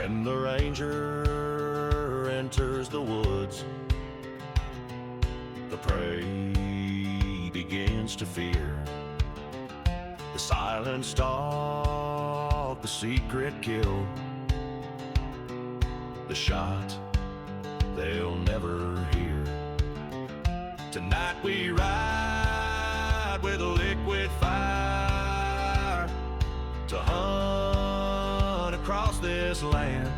When the ranger enters the woods, the prey begins to fear. The silent stalk, the secret kill, the shot they'll never hear. Tonight we ride with a liquid fire to hunt across this land.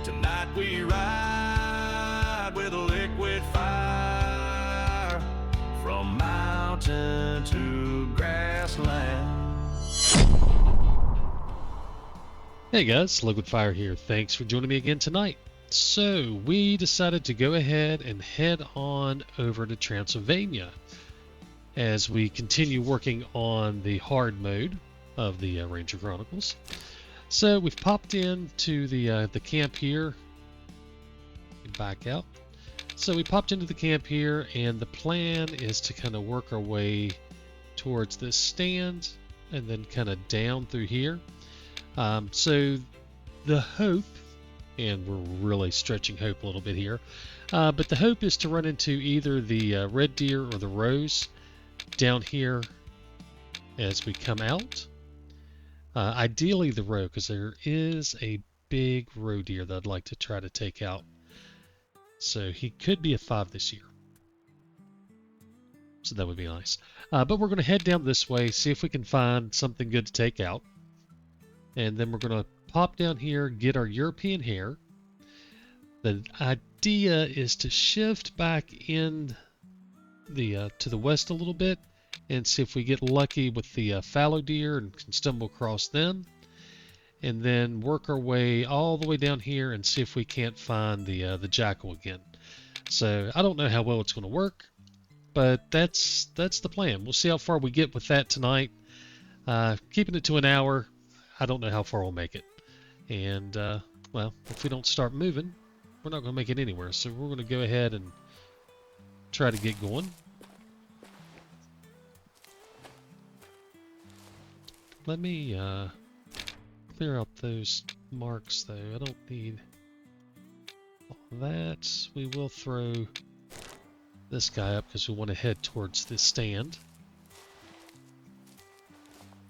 Tonight we ride with a liquid fire from mountain to grassland. Hey guys, Liquid Fire here. Thanks for joining me again tonight. So we decided to go ahead and head on over to Transylvania as we continue working on the hard mode of the Ranger Chronicles. So we've popped into the camp here. Back out. So we popped into the camp here, and the plan is to kind of work our way towards this stand and then kind of down through here. So the hope, and we're really stretching hope a little bit here, but the hope is to run into either the red deer or the roes down here as we come out. Ideally the roe, because there is a big roe deer that I'd like to try to take out. So he could be a 5 this year. So that would be nice. But we're going to head down this way, see if we can find something good to take out. And then we're going to pop down here, get our European hare. The idea is to shift back in the to the west a little bit and see if we get lucky with the fallow deer and can stumble across them. And then work our way all the way down here and see if we can't find the jackal again. So I don't know how well it's going to work, but that's the plan. We'll see how far we get with that tonight. Keeping it to an hour. I don't know how far we'll make it. And, well, if we don't start moving, we're not going to make it anywhere. So we're going to go ahead and try to get going. Let me clear out those marks, though. I don't need all that. We will throw this guy up because we want to head towards this stand.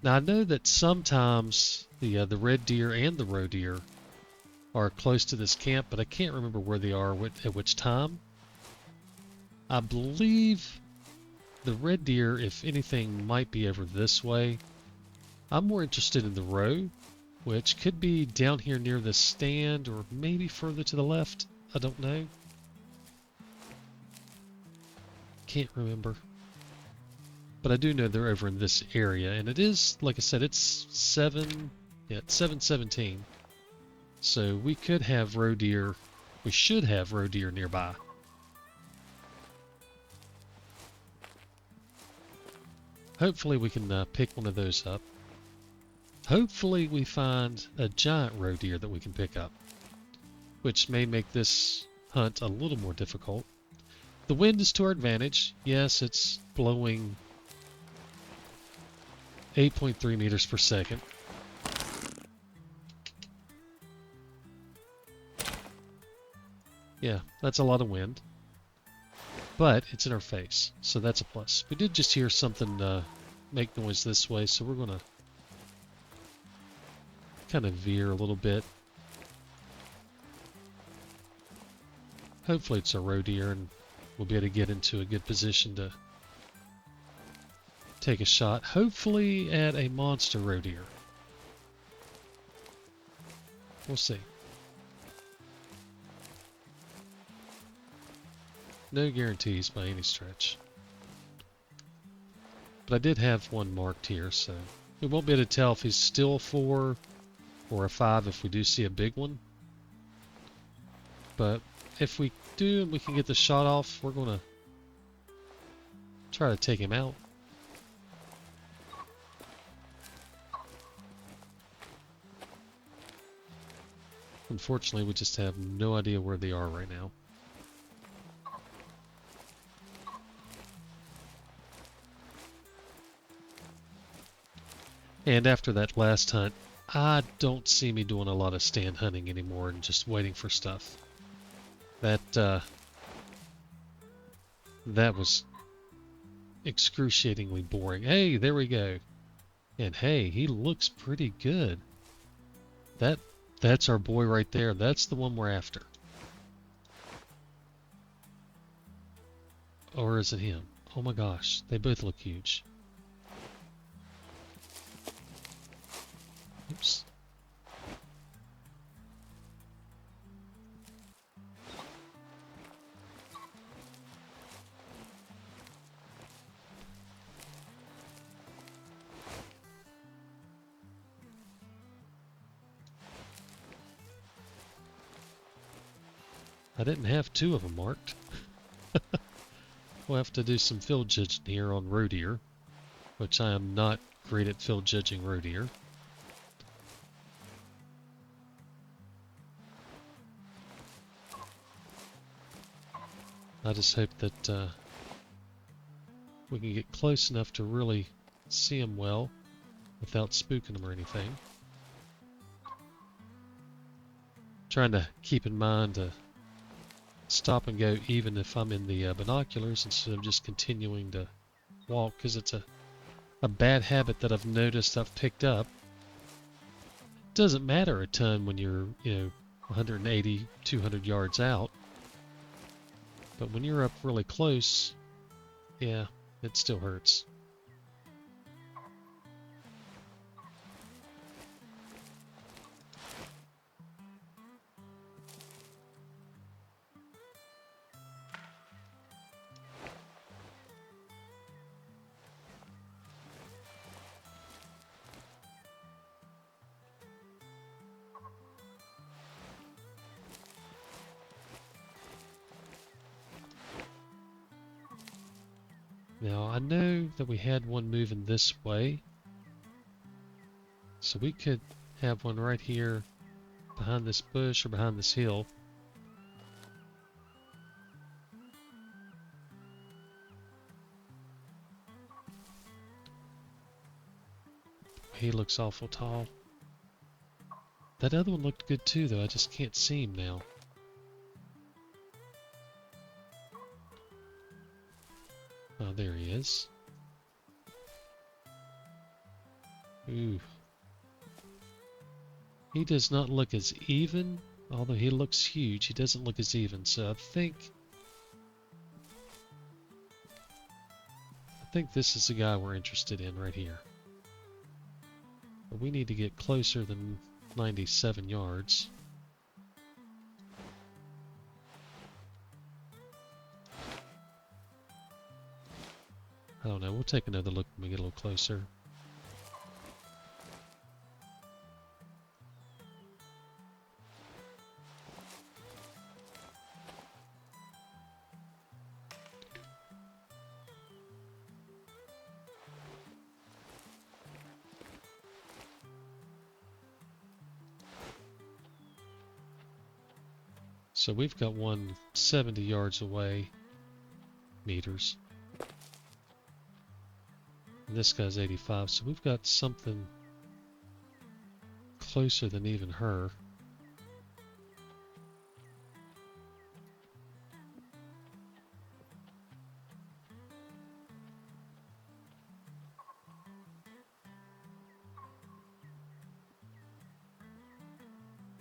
Now I know that sometimes the red deer and the roe deer are close to this camp, but I can't remember where they are at which time. I believe the red deer, if anything, might be over this way. I'm more interested in the roe, which could be down here near the stand or maybe further to the left. I don't know. Can't remember. But I do know they're over in this area, and it is, like I said, it's 7:17. So we could have roe deer, we should have roe deer nearby. Hopefully we can pick one of those up. Hopefully we find a giant roe deer that we can pick up, which may make this hunt a little more difficult. The wind is to our advantage. Yes, it's blowing 8.3 meters per second. Yeah, that's a lot of wind. But it's in our face, so that's a plus. We did just hear something make noise this way, so we're going to kind of veer a little bit. Hopefully it's a roe deer and we'll be able to get into a good position to take a shot, hopefully at a monster roe deer. We'll see. No guarantees by any stretch. But I did have one marked here, so we won't be able to tell if he's still a 4 or a 5 if we do see a big one. But if we do and we can get the shot off, we're going to try to take him out. Unfortunately, we just have no idea where they are right now. And after that last hunt, I don't see me doing a lot of stand hunting anymore and just waiting for stuff. That was excruciatingly boring. Hey, there we go. And hey, he looks pretty good. That's our boy right there. That's the one we're after. Or is it him? Oh my gosh, they both look huge. Oops. I didn't have two of them marked. We'll have to do some field judging here on roe deer, which I am not great at field judging roe deer. I just hope that we can get close enough to really see them well without spooking them or anything. Trying to keep in mind to stop and go even if I'm in the binoculars instead of just continuing to walk, because it's a bad habit that I've noticed I've picked up. It doesn't matter a ton when you're, 180, 200 yards out, but when you're up really close, yeah, it still hurts. Now, I know that we had one moving this way, so we could have one right here behind this bush or behind this hill. He looks awful tall. That other one looked good too, though. I just can't see him now. Oh, there he is. Ooh. He does not look as even, although he looks huge. He doesn't look as even, so I think this is the guy we're interested in right here. But we need to get closer than 97 yards. I don't know, we'll take another look when we get a little closer. So we've got one 70 yards away, meters. And this guy's 85, so we've got something closer than even her.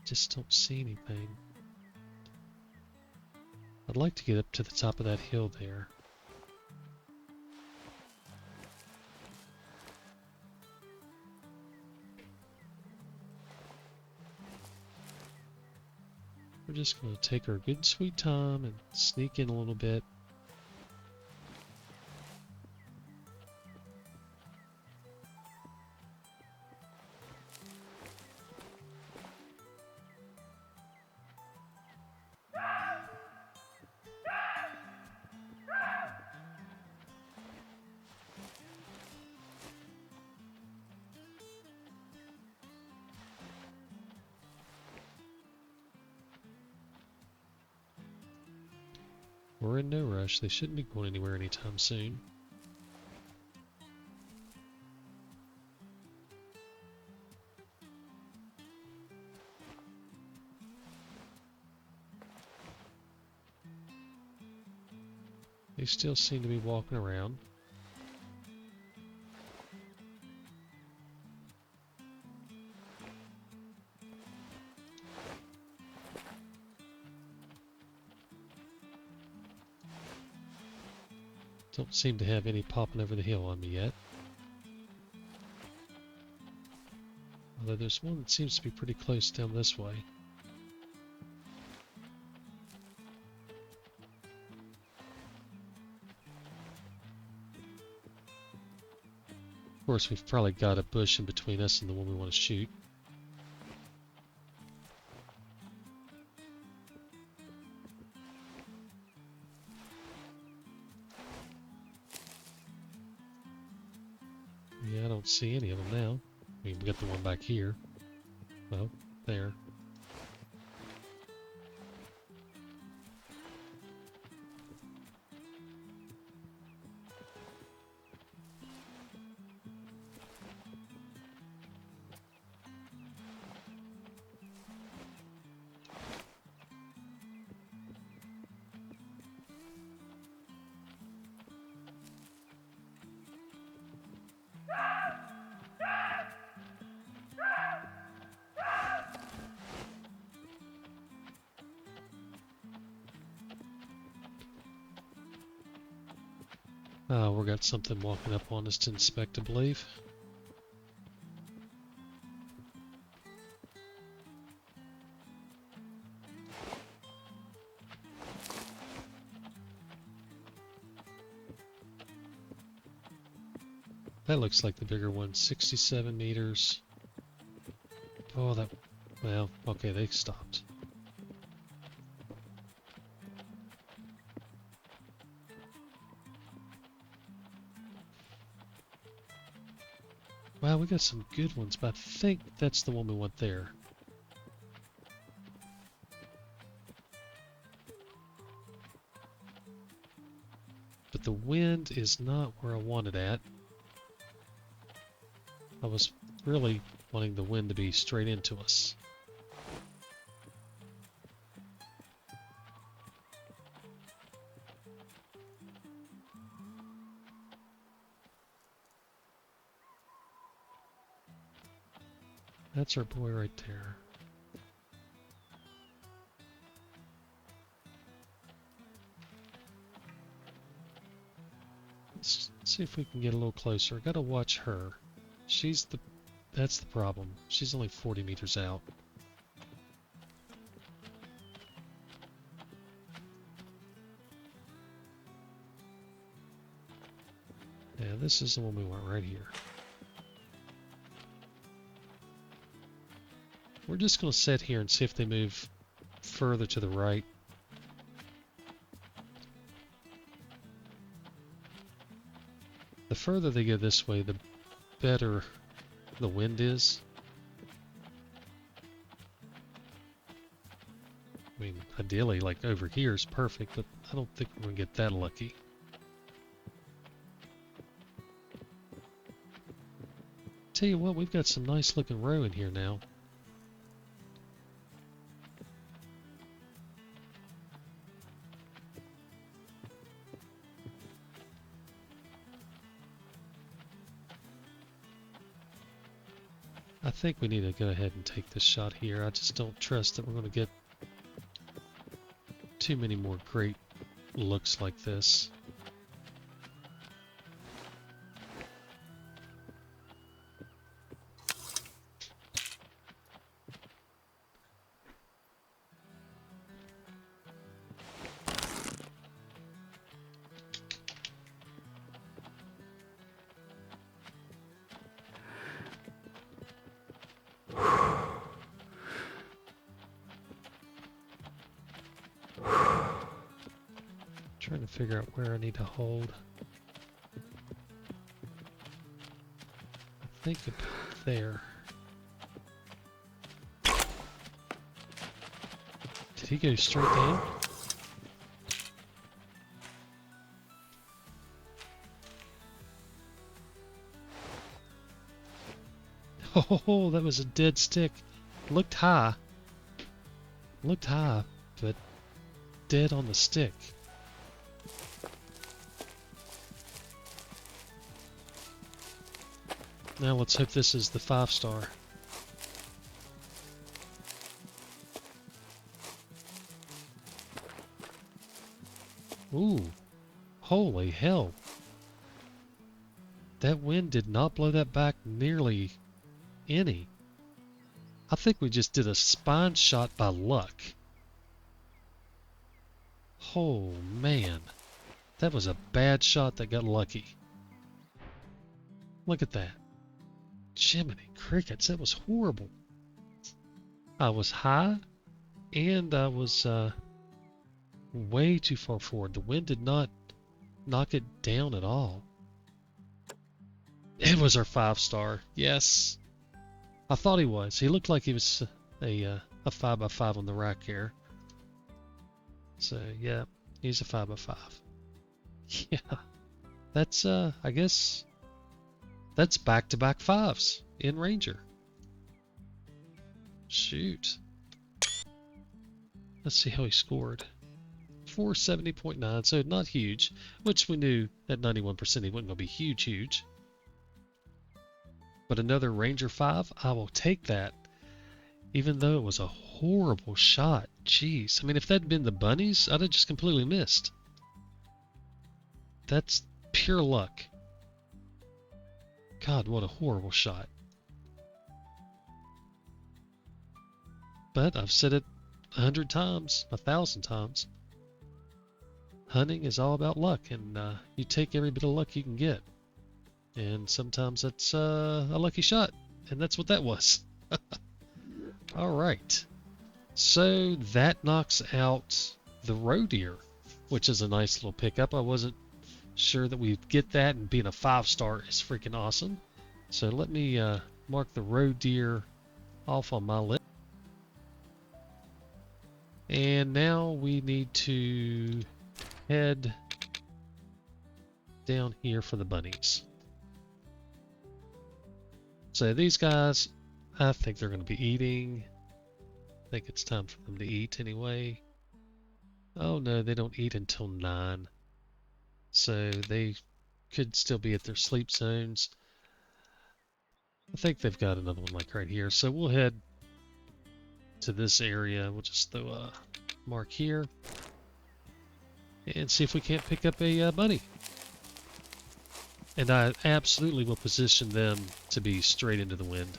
Just don't see anything. I'd like to get up to the top of that hill there. We're just going to take our good sweet time and sneak in a little bit. We're in no rush. They shouldn't be going anywhere anytime soon. They still seem to be walking around. Don't seem to have any popping over the hill on me yet. Although there's one that seems to be pretty close down this way. Of course, we've probably got a bush in between us and the one we want to shoot. Yeah, I don't see any of them now. I mean, we got the one back here. Well, there. Oh, we got something walking up on us to inspect, I believe. That looks like the bigger one, 67 meters. Oh, that... Well, okay, they stopped. Wow, we got some good ones, but I think that's the one we want there. But the wind is not where I want it at. I was really wanting the wind to be straight into us. That's our boy right there. Let's see if we can get a little closer. Gotta watch her. That's the problem. She's only 40 meters out. Yeah, this is the one we want right here. We're just going to sit here and see if they move further to the right. The further they go this way, the better the wind is. I mean, ideally, like over here is perfect, but I don't think we're going to get that lucky. Tell you what, we've got some nice looking roe in here now. I think we need to go ahead and take this shot here. I just don't trust that we're going to get too many more great looks like this. Trying to figure out where I need to hold. I think about there. Did he go straight down? Oh, that was a dead stick. Looked high, but dead on the stick. Now let's hope this is the 5-star. Ooh, holy hell. That wind did not blow that back nearly any. I think we just did a spine shot by luck. Oh man, that was a bad shot that got lucky. Look at that. Jiminy crickets, that was horrible. I was high and I was way too far forward. The wind did not knock it down at all. It was our 5-star. Yes. I thought he was. He looked like he was a 5x5 on the rack here. So yeah, he's a 5x5. Yeah. That's I guess that's back-to-back 5s in Ranger. Shoot. Let's see how he scored. 470.9, so not huge, which we knew at 91% he wasn't going to be huge. But another Ranger 5, I will take that, even though it was a horrible shot. Jeez, I mean, if that had been the bunnies, I'd have just completely missed. That's pure luck. God, what a horrible shot. But I've said it 100 times, 1,000 times. Hunting is all about luck, and you take every bit of luck you can get. And sometimes that's a lucky shot, and that's what that was. Alright, so that knocks out the roe deer, which is a nice little pickup. I wasn't sure that we'd get that, and being a 5-star is freaking awesome. So let me mark the roe deer off on my list. And now we need to head down here for the bunnies. So these guys, I think they're going to be eating. I think it's time for them to eat anyway. Oh no, they don't eat until 9. So they could still be at their sleep zones. I think they've got another one like right here. So we'll head to this area. We'll just throw a mark here and see if we can't pick up a bunny. And I absolutely will position them to be straight into the wind.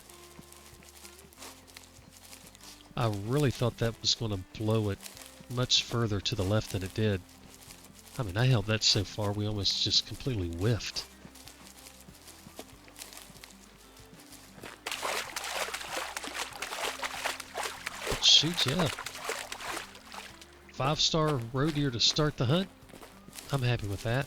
I really thought that was going to blow it much further to the left than it did. I mean, I held that so far we almost just completely whiffed. But shoot, yeah. 5-star roe deer to start the hunt. I'm happy with that.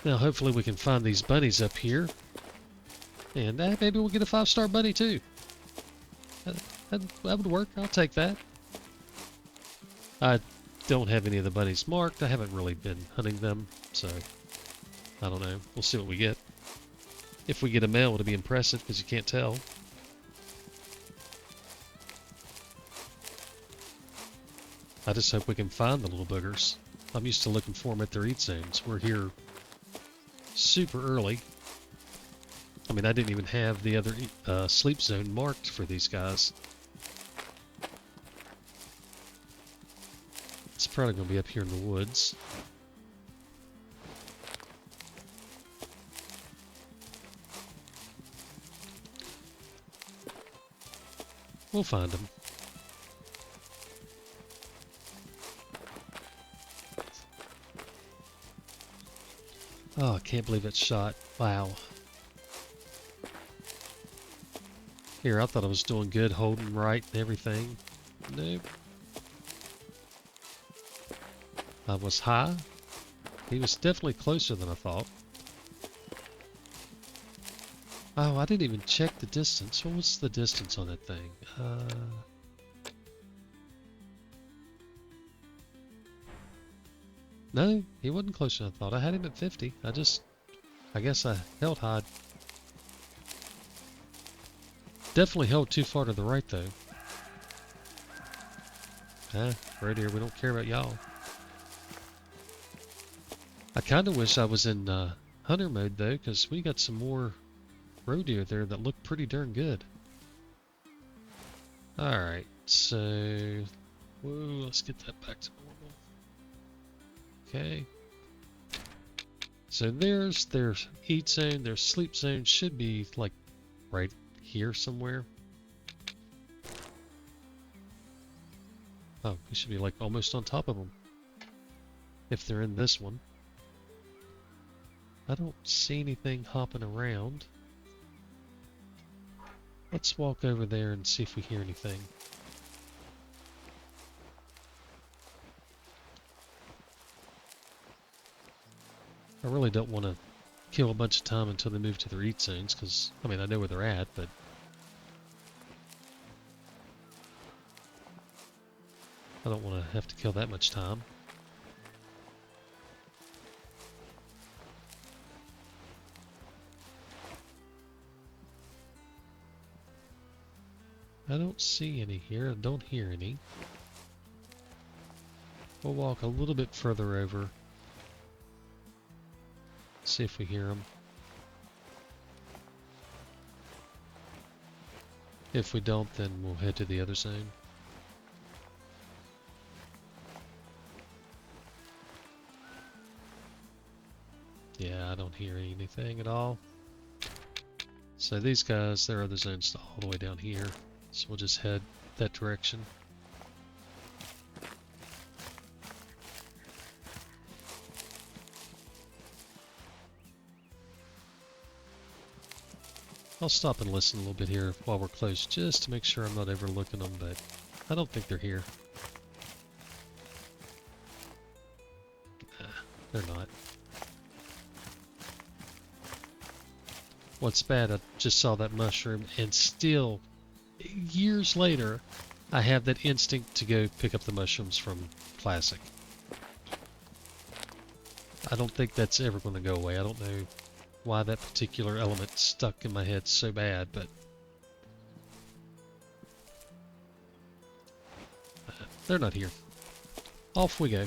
Now hopefully we can find these bunnies up here. And maybe we'll get a 5-star bunny too. That would work. I'll take that. I don't have any of the bunnies marked. I haven't really been hunting them, so I don't know. We'll see what we get. If we get a male, it'll be impressive because you can't tell. I just hope we can find the little boogers. I'm used to looking for them at their eat zones. We're here super early. I mean, I didn't even have the other sleep zone marked for these guys. It's probably going to be up here in the woods. We'll find them. Oh, I can't believe it's shot. Wow. Here, I thought I was doing good, holding right and everything. Nope. I was high. He was definitely closer than I thought. Oh, I didn't even check the distance. What was the distance on that thing? No, he wasn't closer than I thought. I had him at 50. I guess I held high. Definitely held too far to the right, though. Right here, we don't care about y'all. I kind of wish I was in hunter mode though, because we got some more roe deer there that look pretty darn good. Alright, so... Whoa, let's get that back to normal. Okay. So there's their eat zone, their sleep zone should be like right here somewhere. Oh, we should be like almost on top of them. If they're in this one. I don't see anything hopping around. Let's walk over there and see if we hear anything. I really don't want to kill a bunch of time until they move to their eat zones, because, I mean, I know where they're at, but... I don't want to have to kill that much time. I don't see any here. I don't hear any. We'll walk a little bit further over. See if we hear them. If we don't, then we'll head to the other zone. Yeah, I don't hear anything at all. So these guys, their other zone's all the way down here. So we'll just head that direction. I'll stop and listen a little bit here while we're close, just to make sure I'm not overlooking them, but I don't think they're here. Nah, they're not. What's bad, I just saw that mushroom, and still, years later, I have that instinct to go pick up the mushrooms from Classic. I don't think that's ever going to go away. I don't know why that particular element stuck in my head so bad, but they're not here. Off we go.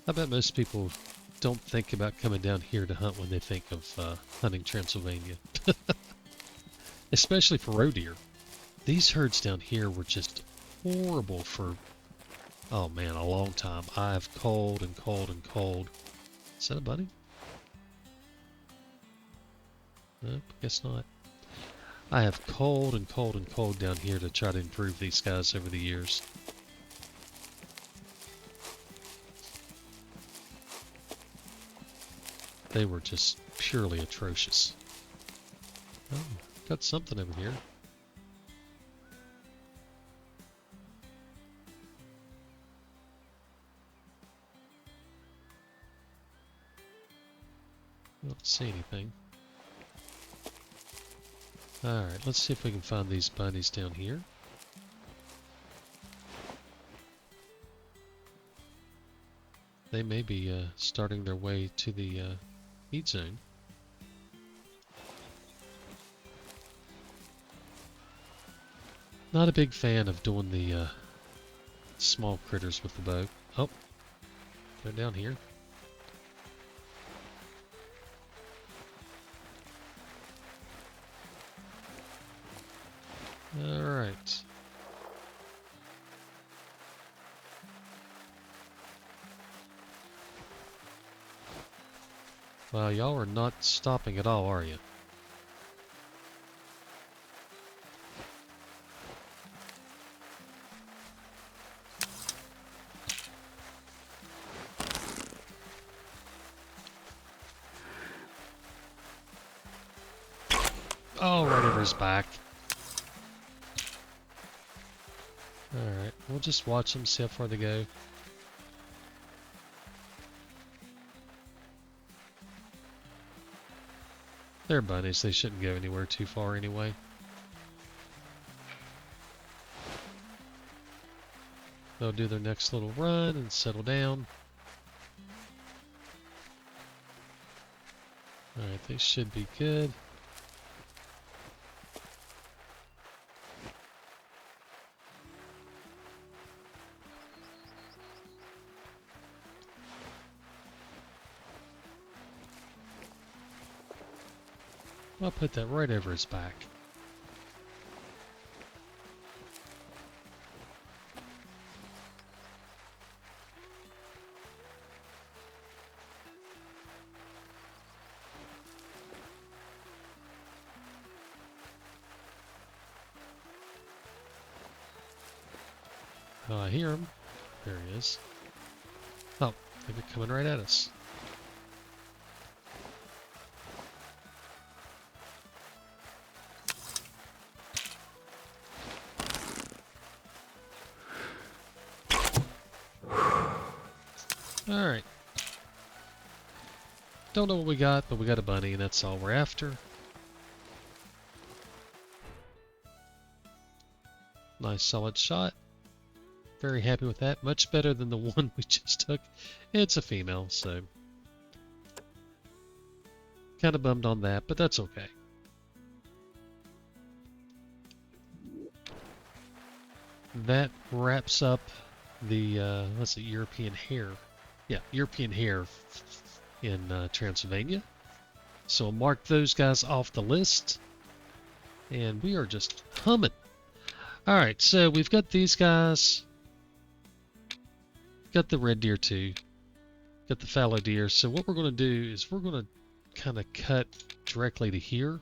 I bet most people don't think about coming down here to hunt when they think of hunting Transylvania. Especially for roe deer. These herds down here were just horrible for, oh man, a long time. I've culled and culled and culled. Is that a bunny? Nope, guess not. I have culled and culled and culled down here to try to improve these guys over the years. They were just purely atrocious. Oh, got something over here. I don't see anything. Alright, let's see if we can find these bunnies down here. They may be starting their way to the eat zone. Not a big fan of doing the small critters with the bow. Oh, they're down here. Alright. Well, y'all are not stopping at all, are you? Oh, right over his back. Alright, we'll just watch them, see how far they go. They're bunnies. They shouldn't go anywhere too far anyway. They'll do their next little run and settle down. Alright, they should be good. I'll put that right over his back. Oh, I hear him. There he is. Oh, they're coming right at us. Alright. Don't know what we got, but we got a bunny, and that's all we're after. Nice solid shot. Very happy with that. Much better than the one we just took. It's a female, so kind of bummed on that, but that's okay. That wraps up the, let's see, European hare. Yeah, European hare in Transylvania. So I'll mark those guys off the list. And we are just humming. Alright, so we've got these guys. Got the red deer too. Got the fallow deer. So what we're going to do is we're going to kind of cut directly to here.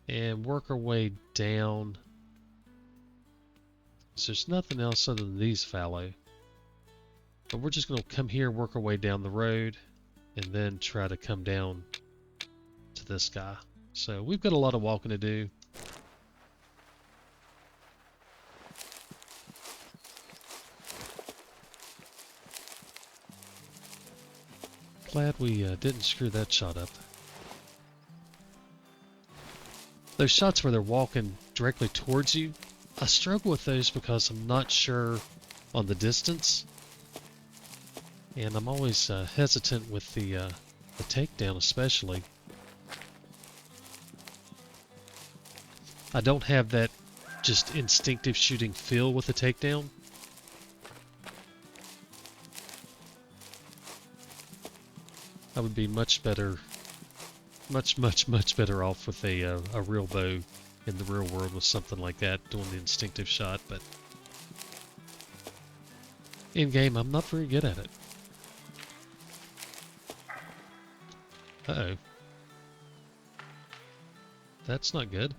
And work our way down. So there's nothing else other than these fallow. But we're just going to come here, work our way down the road, and then try to come down to this guy. So we've got a lot of walking to do. Glad we didn't screw that shot up. Those shots where they're walking directly towards you, I struggle with those because I'm not sure on the distance. And I'm always hesitant with the takedown especially. I don't have that just instinctive shooting feel with the takedown. I would be much better, much better off with a real bow in the real world with something like that, doing the instinctive shot, but in game I'm not very good at it. Uh-oh. That's not good.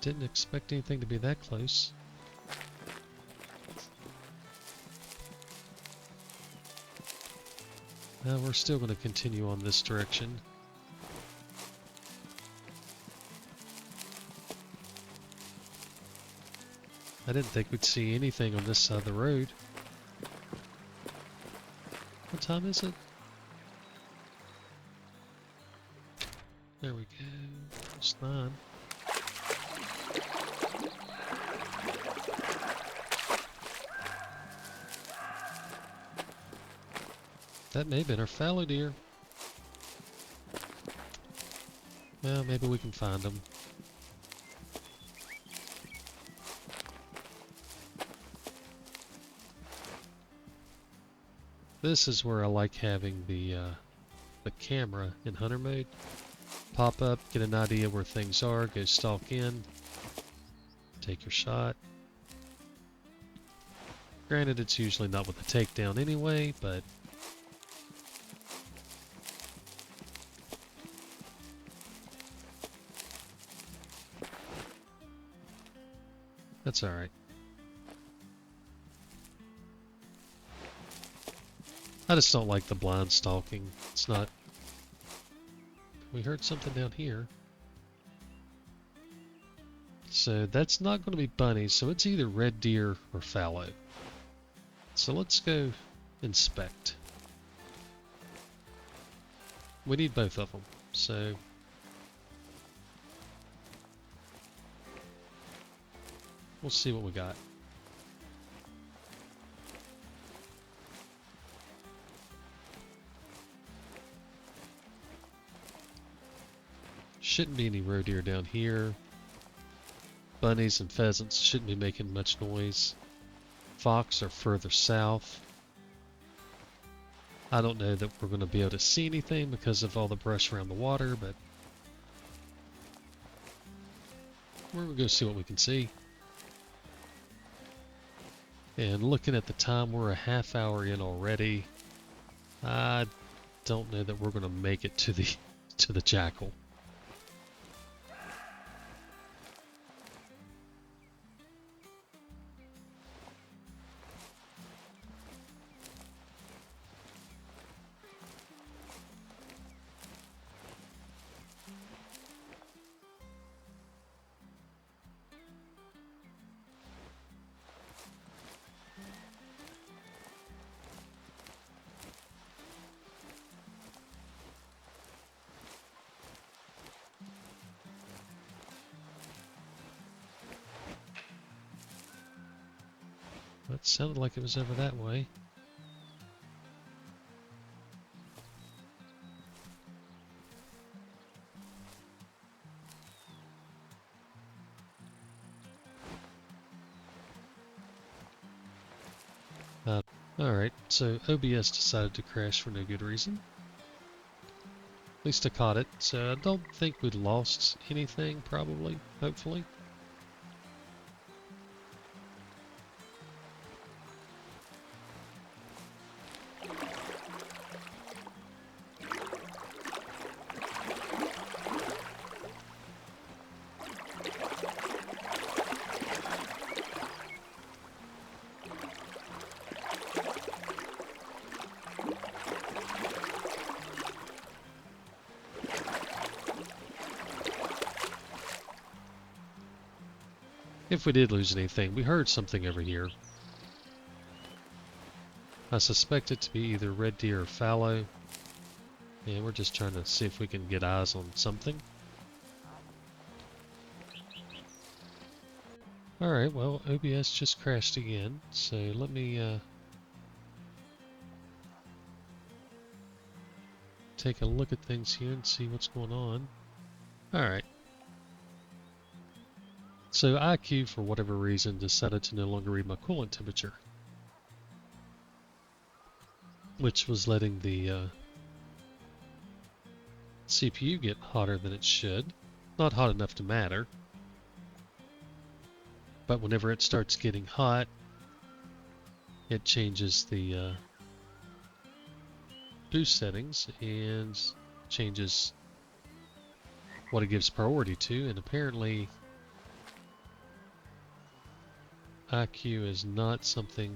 Didn't expect anything to be that close. We're still going to continue on this direction. I didn't think we'd see anything on this side of the road. What time is it? There we go. It's 9. That may have been our fallow deer. Well, maybe we can find them. This is where I like having the camera in hunter mode. Pop up, get an idea where things are, go stalk in, take your shot. Granted, it's usually not with a takedown anyway, but that's alright. I just don't like the blind stalking. It's not... We heard something down here. So that's not going to be bunnies, so it's either red deer or fallow. so let's go inspect. We need both of them, so we'll see what we got. Shouldn't be any roe deer down here. Bunnies and pheasants shouldn't be making much noise. Fox are further south. I don't know that we're going to be able to see anything because of all the brush around the water, but we're going to go see what we can see. And looking at the time, we're a half hour in already. I don't know that we're going to make it to the jackal. That sounded like it was over that way. Alright, so OBS decided to crash for no good reason. At least I caught it, so I don't think we'd lost anything, probably, hopefully. If we did lose anything, we heard something over here. I suspect it to be either red deer or fallow. And we're just trying to see if we can get eyes on something. Alright, well, OBS just crashed again, so let me take a look at things here and see what's going on. Alright. So IQ, for whatever reason, decided to no longer read my coolant temperature, which was letting the CPU get hotter than it should. Not hot enough to matter, but whenever it starts getting hot, it changes the boost settings and changes what it gives priority to, and apparently IQ is not something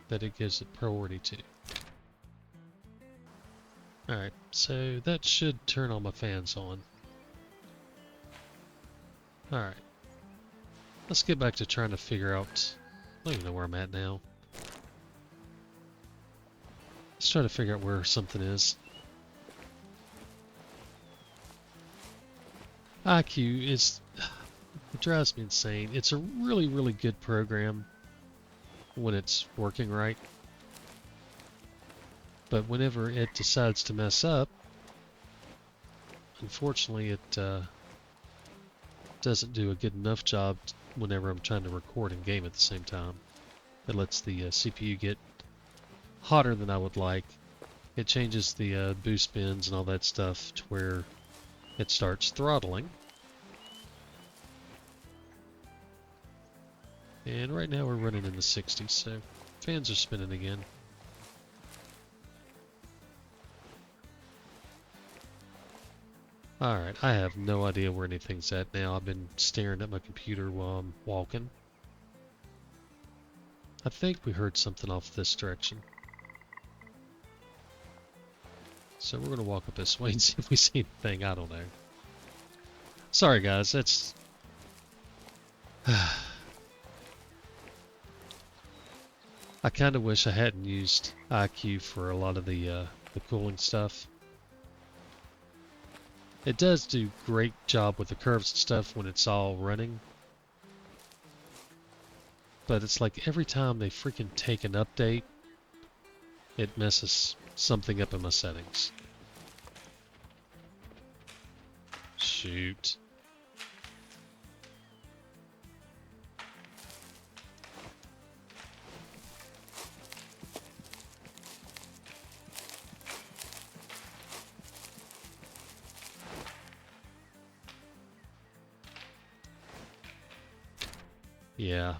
that it gives it priority to. Alright, so that should turn all my fans on. Alright. Let's get back to trying to figure out... I don't even know where I'm at now. Let's try to figure out where something is. IQ is... It drives me insane. It's a really, really good program when it's working right. But whenever it decides to mess up, unfortunately it doesn't do a good enough job whenever I'm trying to record and game at the same time. It lets the CPU get hotter than I would like. It changes the boost bins and all that stuff to where it starts throttling. And right now we're running in the 60s, so fans are spinning again. Alright, I have no idea where anything's at now. I've been staring at my computer while I'm walking. I think we heard something off this direction. So we're going to walk up this way and see if we see anything. I don't know. Sorry guys, that's... I kind of wish I hadn't used IQ for a lot of the cooling stuff. It does do great job with the curves and stuff when it's all running. But it's like every time they freaking take an update, it messes something up in my settings. Shoot. Yeah.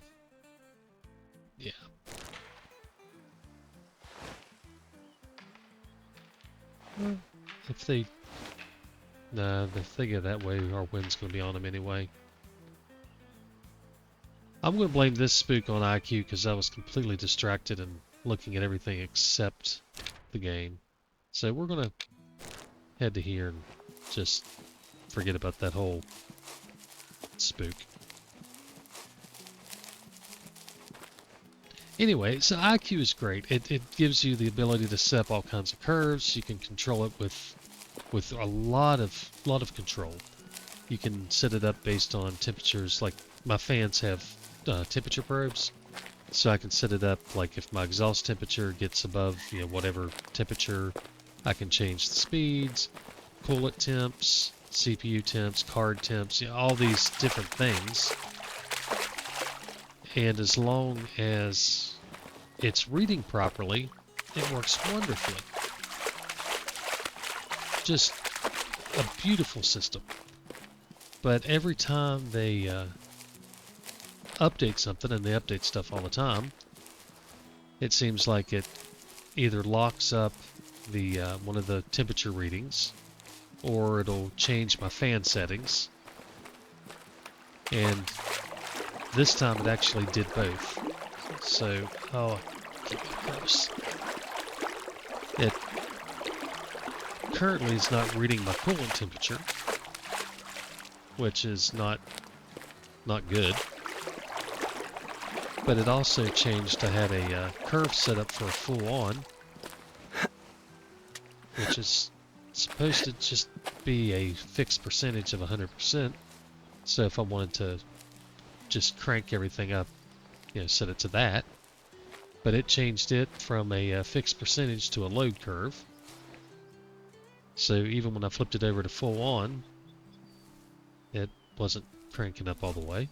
Yeah. If they... Nah, if they go that way, our wind's going to be on them anyway. I'm going to blame this spook on IQ because I was completely distracted and looking at everything except the game. So we're going to head to here and just forget about that whole spook. Anyway, so IQ is great. It gives you the ability to set up all kinds of curves. You can control it with a lot of control. You can set it up based on temperatures. Like my fans have temperature probes, so I can set it up like if my exhaust temperature gets above whatever temperature, I can change the speeds, coolant temps, CPU temps, card temps, all these different things. And as long as it's reading properly, it works wonderfully. Just a beautiful system. But every time they update something, and they update stuff all the time, it seems like it either locks up the one of the temperature readings, or it'll change my fan settings. And this time it actually did both. So, oh, gross. It currently is not reading my coolant temperature, which is not good. But it also changed. I had a curve set up for a full on, which is supposed to just be a fixed percentage of 100%. So if I wanted to just crank everything up, set it to that. But it changed it from a fixed percentage to a load curve. So even when I flipped it over to full on, it wasn't cranking up all the way.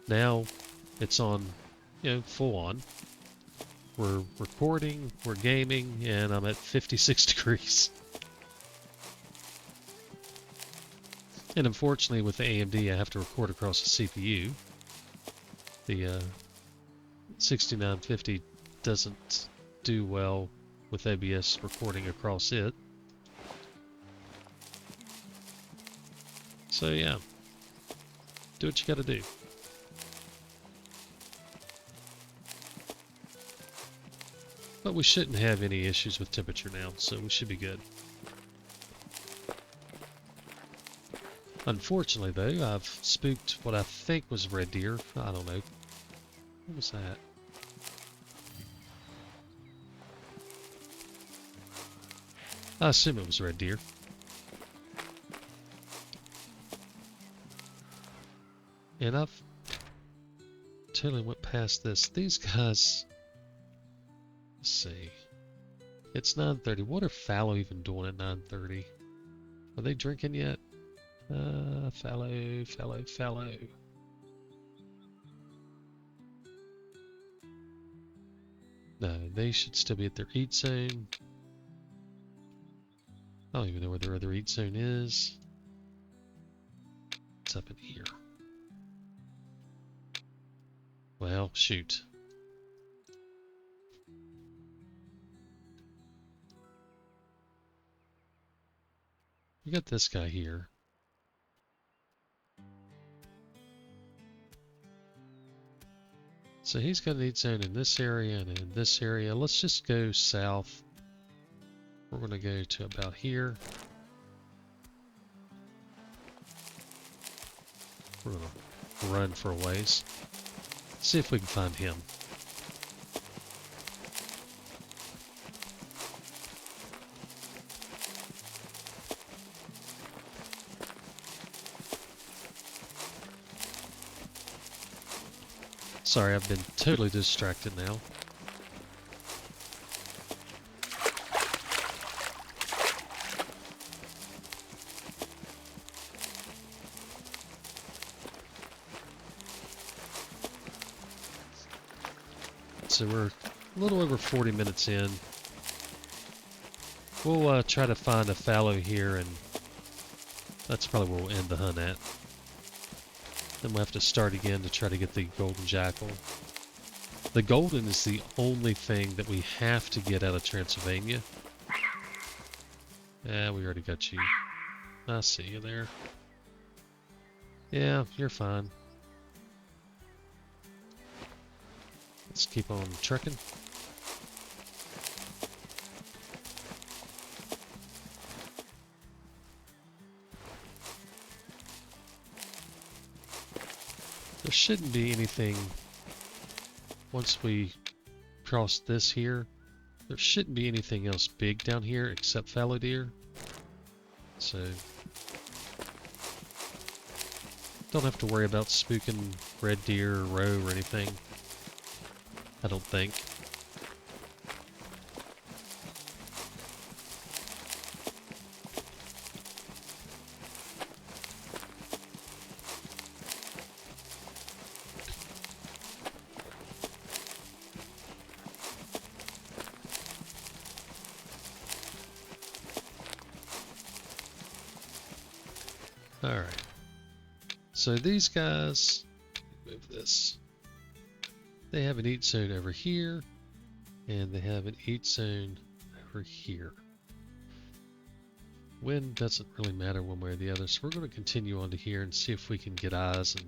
Now it's on, full on. We're recording, we're gaming, and I'm at 56 degrees. And unfortunately with the AMD I have to record across the CPU. The 6950 doesn't do well with OBS recording across it. So yeah, do what you gotta do. But we shouldn't have any issues with temperature now, so we should be good. Unfortunately though, I've spooked what I think was red deer. I don't know. What was that? I assume it was red deer. And I've totally went past this. These guys... Let's see. It's 9:30. What are Fallow even doing at 9:30? Are they drinking yet? Fallow. No, they should still be at their eat zone. I don't even know where their other eat zone is. It's up in here. Well, shoot. We got this guy here. So he's got an eat zone in this area and in this area. Let's just go south. We're going to go to about here. We're going to run for a ways. See if we can find him. Sorry, I've been totally distracted now. So we're a little over 40 minutes in. We'll try to find a fallow here, and that's probably where we'll end the hunt at. Then we'll have to start again to try to get the golden jackal. The golden is the only thing that we have to get out of Transylvania. Yeah, we already got you. I see you there. Yeah, you're fine. Let's keep on trekking. There shouldn't be anything once we cross this here. There shouldn't be anything else big down here except fallow deer. So don't have to worry about spooking red deer or roe or anything. I don't think. Alright. So these guys, move this. They have an eat zone over here, and they have an eat zone over here. Wind doesn't really matter one way or the other, so we're going to continue on to here and see if we can get eyes. And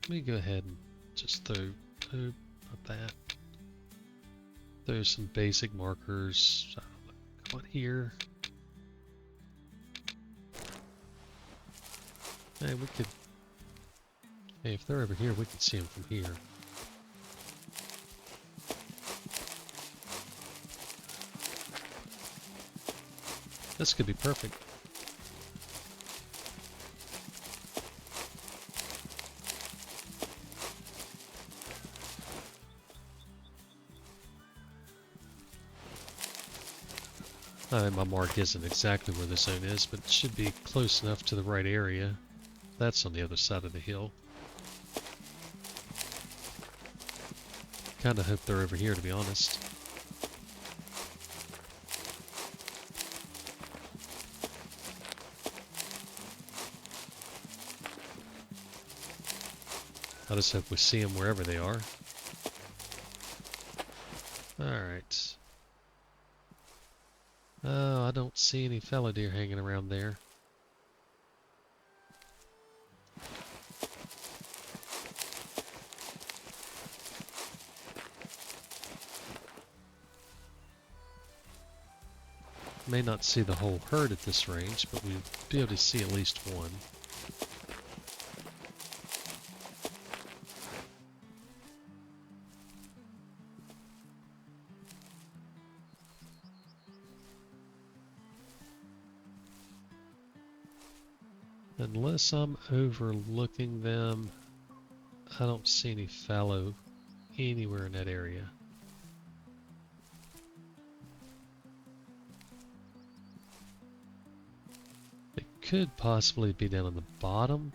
let me go ahead and just throw, oh, not that. Throw some basic markers. Come on here. Hey, we could. Hey, if they're over here, we can see them from here. This could be perfect. My mark isn't exactly where the zone is, but it should be close enough to the right area. That's on the other side of the hill. Kinda hope they're over here, to be honest. I just hope we see them wherever they are. Alright. Oh, I don't see any fallow deer hanging around there. May not see the whole herd at this range, but we'll be able to see at least one. Unless I'm overlooking them, I don't see any fallow anywhere in that area. It could possibly be down on the bottom.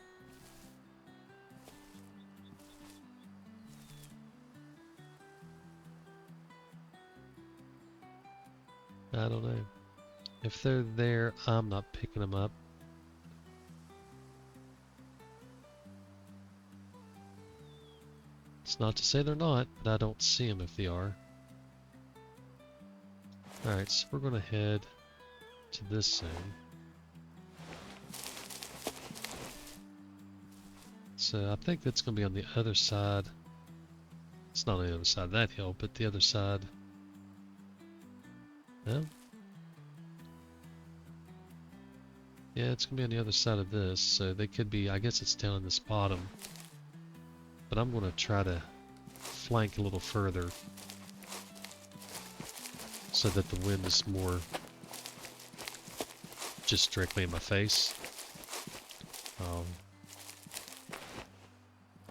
I don't know. If they're there, I'm not picking them up. It's not to say they're not, but I don't see them if they are. Alright, so we're going to head to this zone. So I think that's going to be on the other side. It's not on the other side of that hill, but the other side. No? Yeah, it's going to be on the other side of this, so they could be, I guess it's down in this bottom. But I'm going to try to flank a little further so that the wind is more just directly in my face.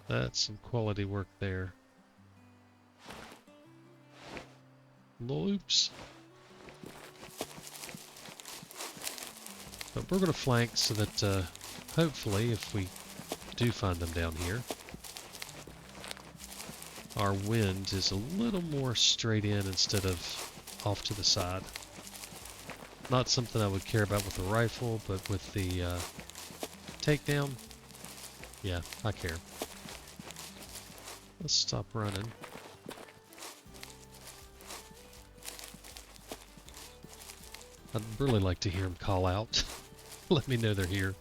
That's some quality work there. Oops. But we're going to flank so that hopefully if we do find them down here, our wind is a little more straight in instead of off to the side. Not something I would care about with the rifle, but with the takedown, yeah, I care. Let's stop running. I'd really like to hear them call out. Let me know they're here.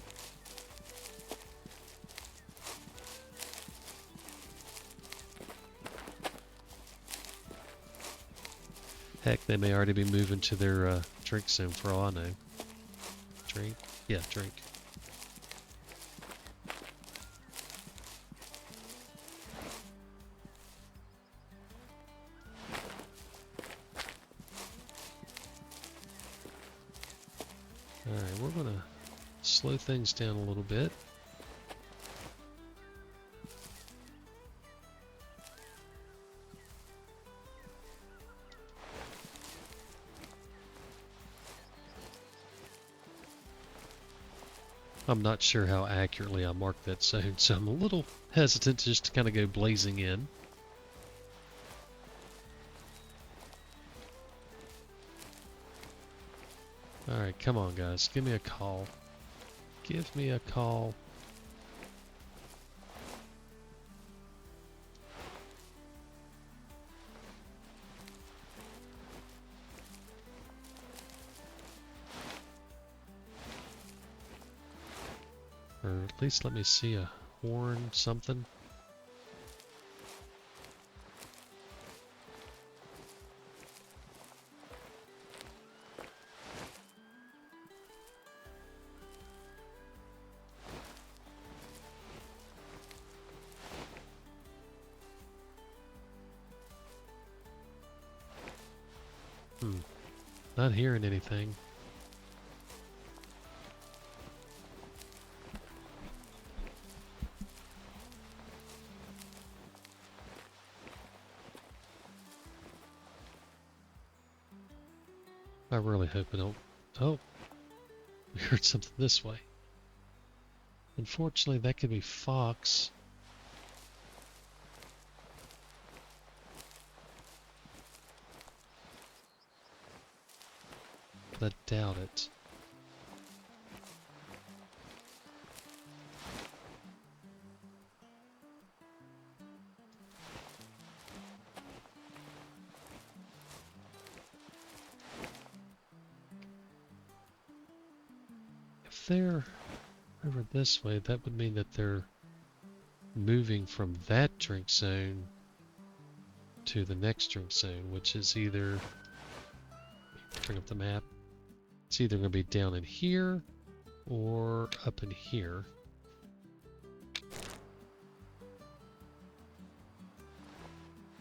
Heck, they may already be moving to their drink zone for all I know. Drink? Yeah, drink. Alright, we're gonna slow things down a little bit. I'm not sure how accurately I marked that zone, so I'm a little hesitant just to kind of go blazing in. Alright, come on guys, give me a call. Give me a call. Or at least let me see a horn, something. Not hearing anything. I really hope I don't... Oh! We heard something this way. Unfortunately, that could be fox. I doubt it. If they're over this way, that would mean that they're moving from that drink zone to the next drink zone, which is either... Bring up the map. It's either going to be down in here or up in here.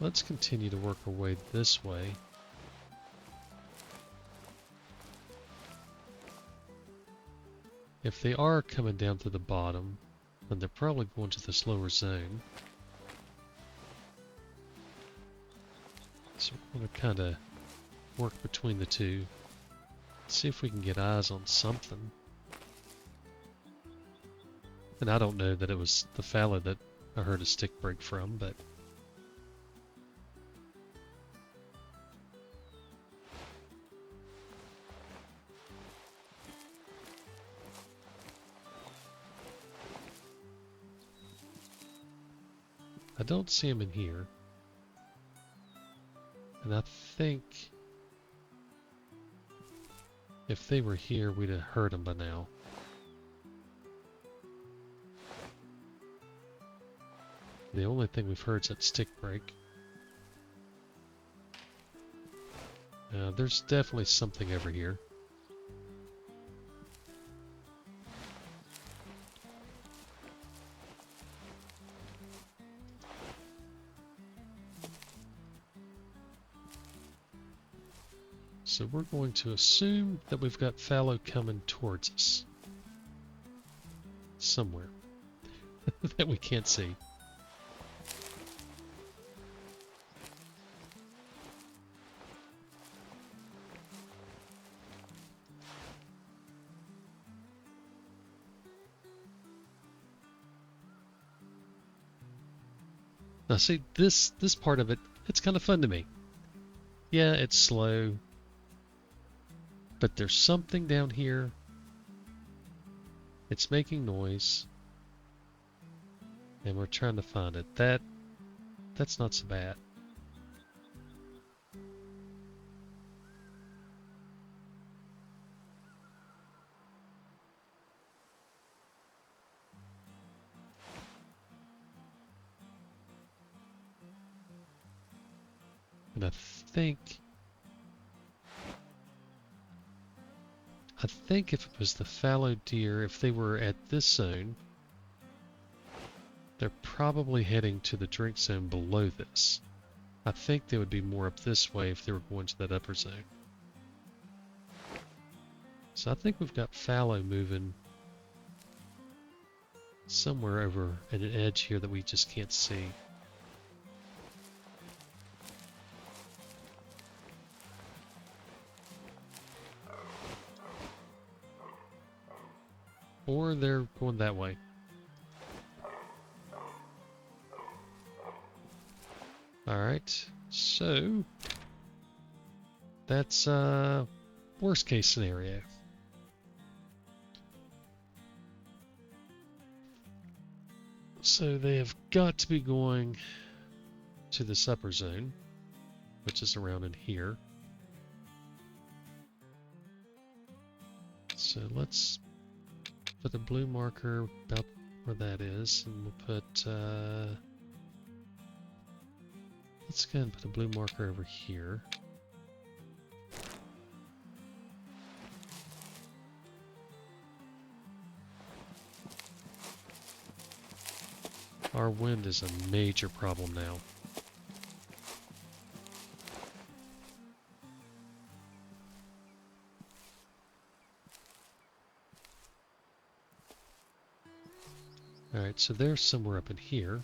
Let's continue to work our way this way. If they are coming down to the bottom, then they're probably going to the slower zone. So we're going to kind of work between the two. See if we can get eyes on something. And I don't know that it was the fallow that I heard a stick break from, but... I don't see him in here. And I think... if they were here, we'd have heard them by now. The only thing we've heard is that stick break. There's definitely something over here. So we're going to assume that we've got fallow coming towards us. Somewhere. That we can't see. Now see, this part of it, it's kind of fun to me. Yeah, it's slow. But there's something down here. It's making noise. And we're trying to find it. That's not so bad. And I think if it was the fallow deer, if they were at this zone, they're probably heading to the drink zone below this. I think they would be more up this way if they were going to that upper zone. So I think we've got fallow moving somewhere over at an edge here that we just can't see. Or they're going that way. Alright, so that's worst case scenario. So they have got to be going to this upper zone, which is around in here. So let's put a blue marker about where that is, and we'll put let's go ahead and put a blue marker over here. Our wind is a major problem now. Alright, so they're somewhere up in here.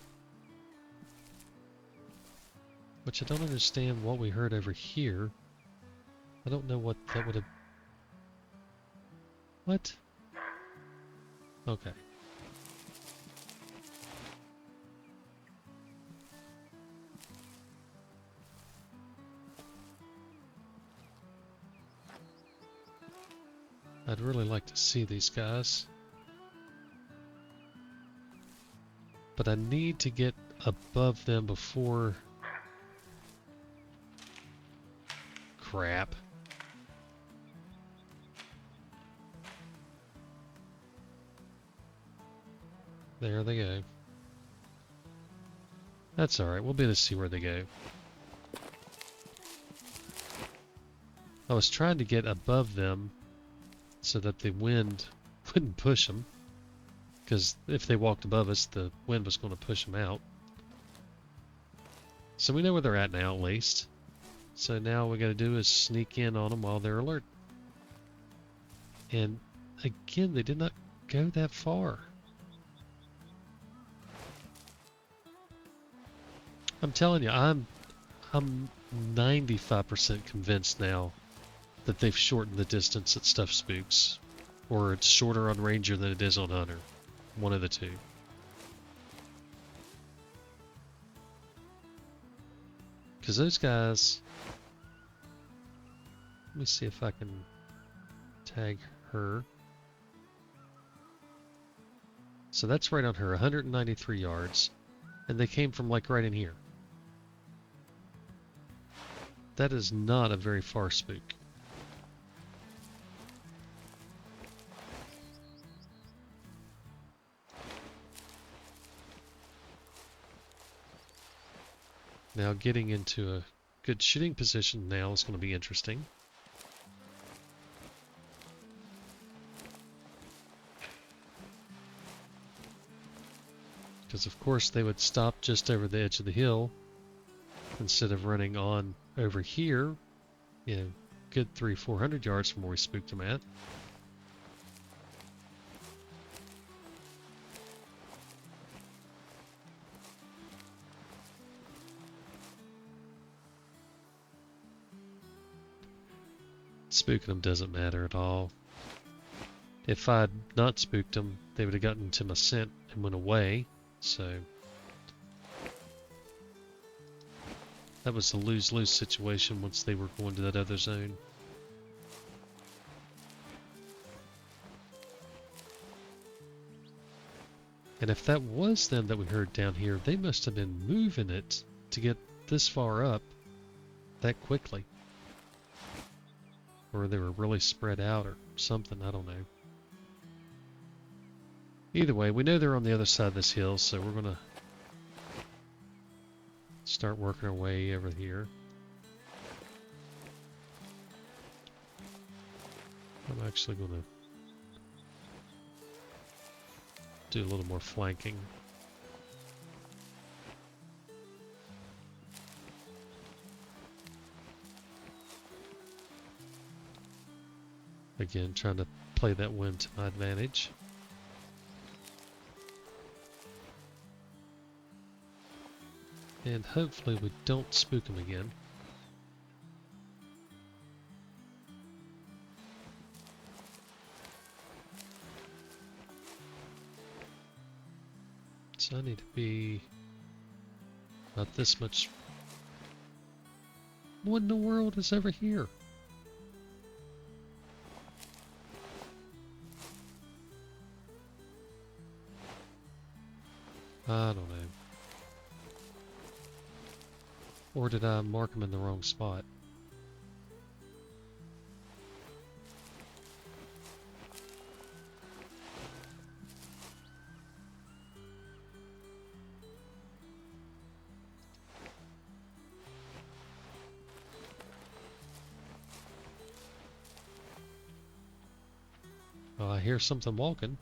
Which I don't understand what we heard over here. I don't know what that would have... What? Okay. I'd really like to see these guys. But I need to get above them before... Crap. There they go. That's alright, we'll be able to see where they go. I was trying to get above them so that the wind wouldn't push them. Because if they walked above us, the wind was going to push them out. So we know where they're at now, at least. So now all we got to do is sneak in on them while they're alert. And again, they did not go that far. I'm telling you, I'm 95% convinced now that they've shortened the distance at Stuff Spooks. Or it's shorter on Ranger than it is on Hunter. One of the two. Because those guys... Let me see if I can tag her. So that's right on her, 193 yards. And they came from like right in here. That is not a very far spook. Now getting into a good shooting position now is going to be interesting. Because of course they would stop just over the edge of the hill instead of running on over here, you know, good 300-400 yards from where we spooked them at. Spooking them doesn't matter at all. If I'd not spooked them, they would have gotten to my scent and went away, so that was a lose-lose situation once they were going to that other zone. And if that was them that we heard down here, they must have been moving it to get this far up that quickly. Or they were really spread out or something, I don't know. Either way, we know they're on the other side of this hill, so we're going to start working our way over here. I'm actually going to do a little more flanking. Again, trying to play that wind to my advantage. And hopefully we don't spook them again. So I need to be about this much. What in the world is over here? I don't know. Or did I mark them in the wrong spot? Oh, I hear something walking.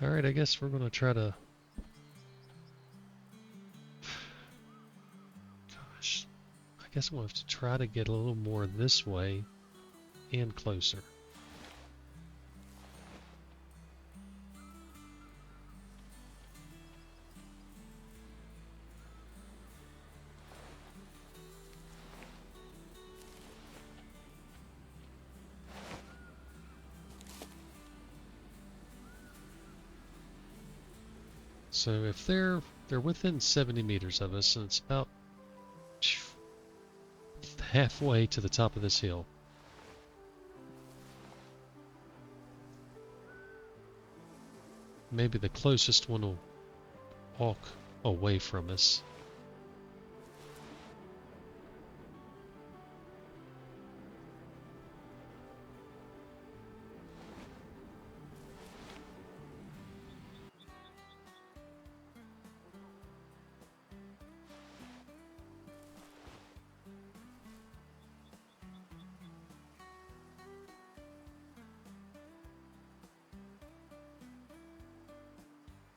Alright, I guess we're going to try to... Gosh, I guess we'll have to try to get a little more this way and closer. So if they're within 70 meters of us, and it's about halfway to the top of this hill. Maybe the closest one will walk away from us.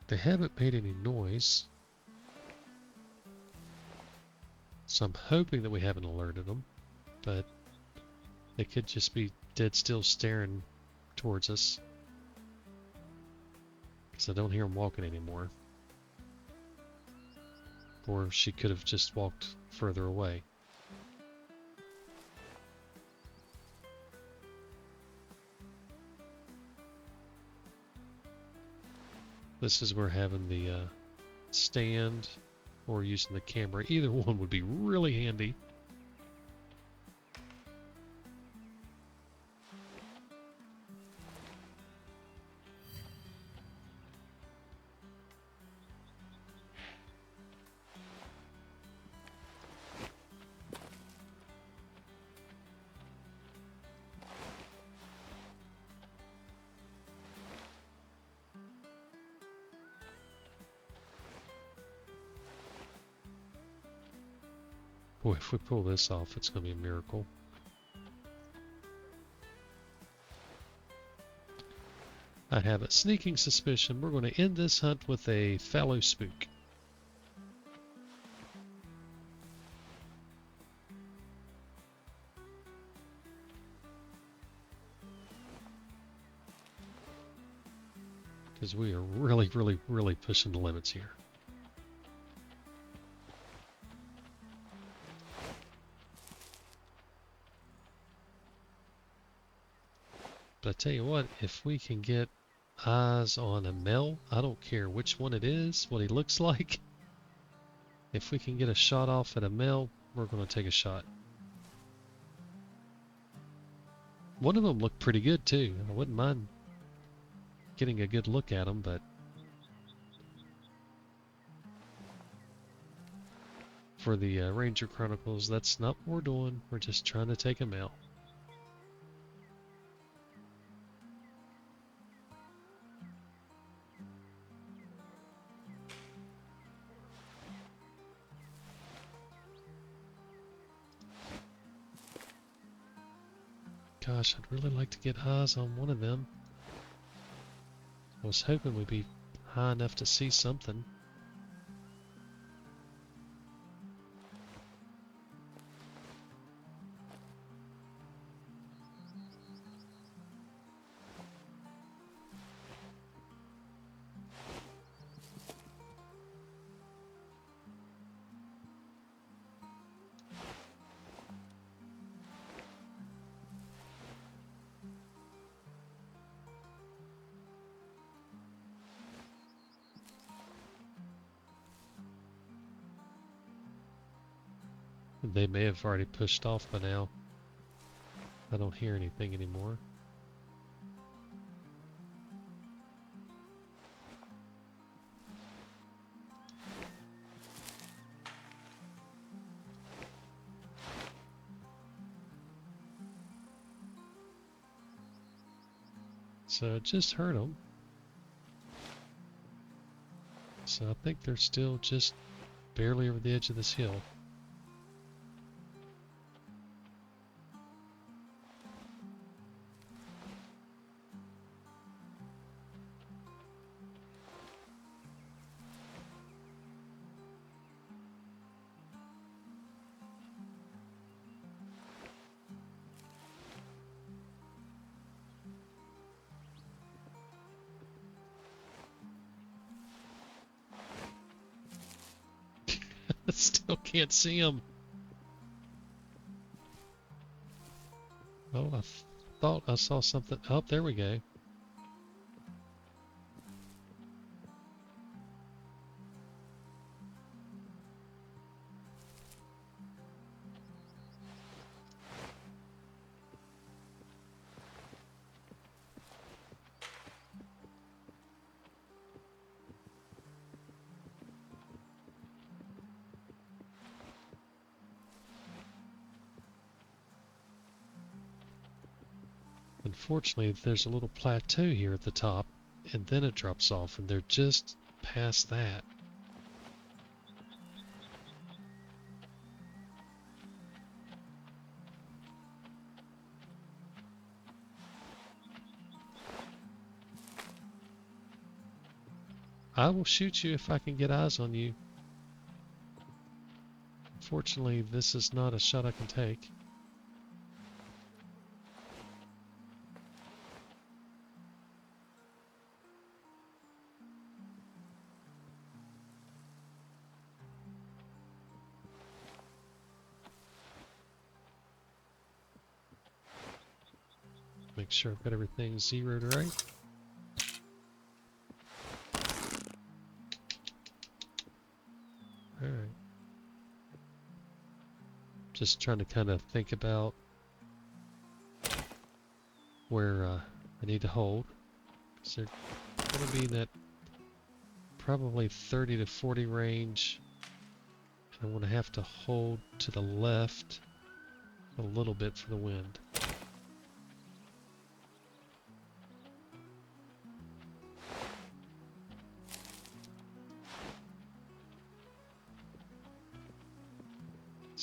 They haven't made any noise, so I'm hoping that we haven't alerted them, but they could just be dead still staring towards us, because I don't hear them walking anymore. Or she could have just walked further away. This is where having the stand or using the camera, either one would be really handy. Boy, if we pull this off, it's going to be a miracle. I have a sneaking suspicion we're going to end this hunt with a fallow spook. Because we are really, really, really pushing the limits here. But I tell you what, if we can get eyes on a male, I don't care which one it is, what he looks like. If we can get a shot off at a male, we're going to take a shot. One of them looked pretty good too. I wouldn't mind getting a good look at them, but for the Ranger Chronicles, that's not what we're doing. We're just trying to take a male. Gosh, I'd really like to get eyes on one of them. I was hoping we'd be high enough to see something. They may have already pushed off by now. I don't hear anything anymore. So I just heard them. So I think they're still just barely over the edge of this hill. I still can't see them. Oh, I thought I saw something. Oh, there we go. Unfortunately, there's a little plateau here at the top, and then it drops off, and they're just past that. I will shoot you if I can get eyes on you. Unfortunately, this is not a shot I can take. Make sure I've got everything zeroed right. Alright. Just trying to kind of think about where I need to hold. So they're going to be in that probably 30 to 40 range. I want to have to hold to the left a little bit for the wind.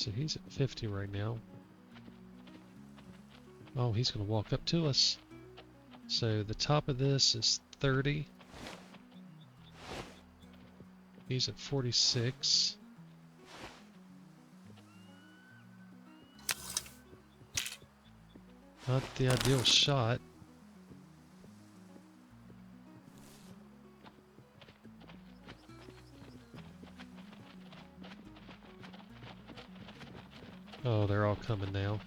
So he's at 50 right now. Oh, he's going to walk up to us. So the top of this is 30. He's at 46. Not the ideal shot. Oh, they're all coming now.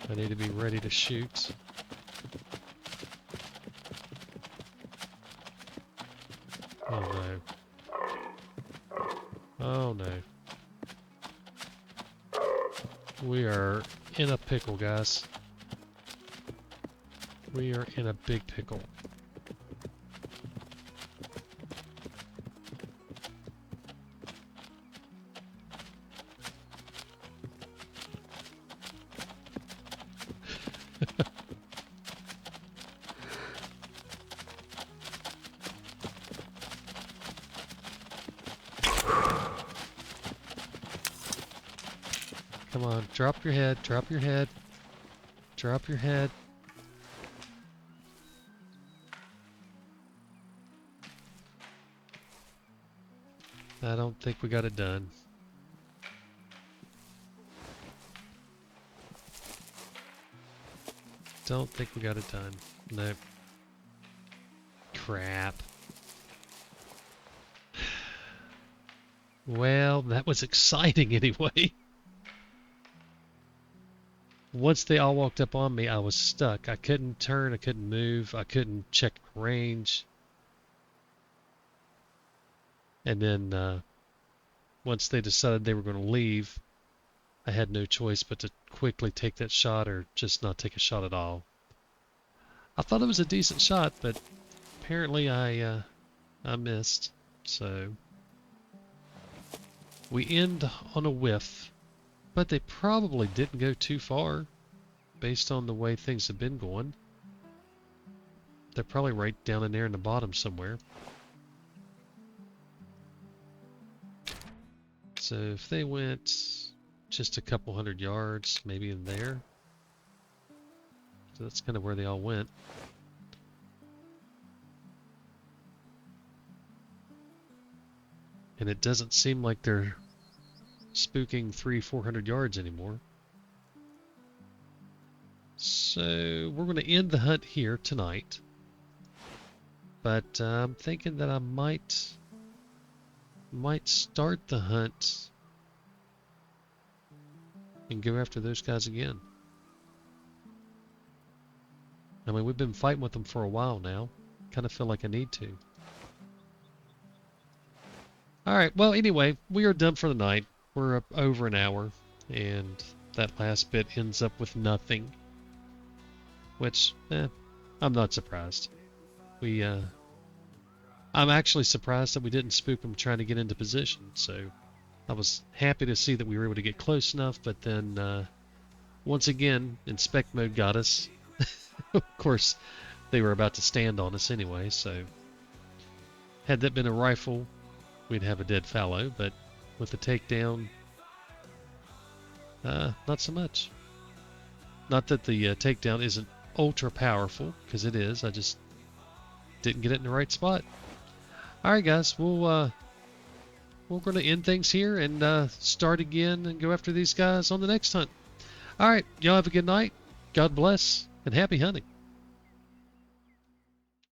I need to be ready to shoot. Oh no. Oh no. We are in a pickle, guys. We are in a big pickle. Come on, drop your head, drop your head, drop your head. I don't think we got it done. Don't think we got it done. Nope. Crap. Well, that was exciting anyway. Once they all walked up on me, I was stuck. I couldn't turn, I couldn't move, I couldn't check range. And then once they decided they were going to leave, I had no choice but to quickly take that shot or just not take a shot at all. I thought it was a decent shot, but apparently I missed. So we end on a whiff. But they probably didn't go too far, based on the way things have been going. They're probably right down in there in the bottom somewhere. So if they went just a couple 100 yards, maybe in there. So that's kind of where they all went. And it doesn't seem like they're spooking 300-400 yards anymore. So we're going to end the hunt here tonight, but I'm thinking that I might start the hunt and go after those guys again. I mean, we've been fighting with them for a while now. Kind of feel like I need to. Alright, well anyway, we are done for the night. We're up over an hour, and that last bit ends up with nothing. Which, I'm not surprised. I'm actually surprised that we didn't spook them trying to get into position, so I was happy to see that we were able to get close enough, but then, once again, inspect mode got us. Of course, they were about to stand on us anyway, so had that been a rifle, we'd have a dead fallow, but with the takedown, not so much. Not that the takedown isn't ultra powerful, because it is. I just didn't get it in the right spot. Alright guys, we're going to end things here and start again and go after these guys on the next hunt. Alright, y'all have a good night. God bless, and happy hunting.